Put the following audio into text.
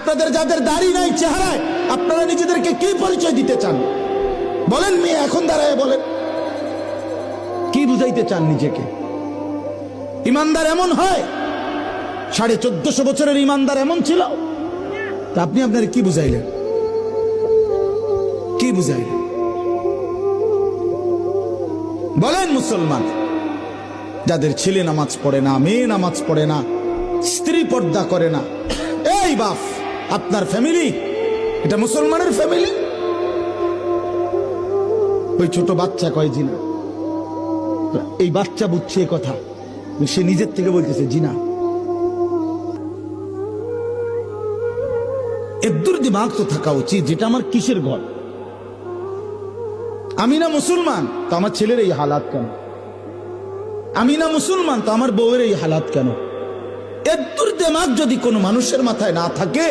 আপনাদের যাদের দাড়ি নাই চেহারায়, আপনারা নিজেদেরকে কি পরিচয় দিতে চান বলেন? মেয়ে এখন দাঁড়ায় বলেন, কি বুঝাইতে চান নিজেকে? ইমানদার এমন হয়? 1450 বছরের ইমানদার এমন ছিল? তা আপনি আপনার কি বুঝাইলেন? কি বুঝাইলেন বলেন? মুসলমান যাদের ছেলে নামাজ পড়ে না, মেয়ে নামাজ পড়ে না, স্ত্রী পর্দা করে না, এই বাপ আপনার ফ্যামিলি এটা মুসলমানের ফ্যামিলি? ওই ছোট বাচ্চা কয় জিনা, এই বাচ্চা বুঝছে এ কথা, সে নিজের থেকে বলতেছে জিনা। এদ্দুর দিমাগ তো থাকা উচিত, যেটা আমার কিসের ঘর? আমি না মুসলমান তো আমার ছেলের এই হালাত কেন? আমি না মুসলমান তো আমার বউয়ের এই হালাত কেন? এদ্দুর দিমাগ যদি কোনো মানুষের মাথায় না থাকে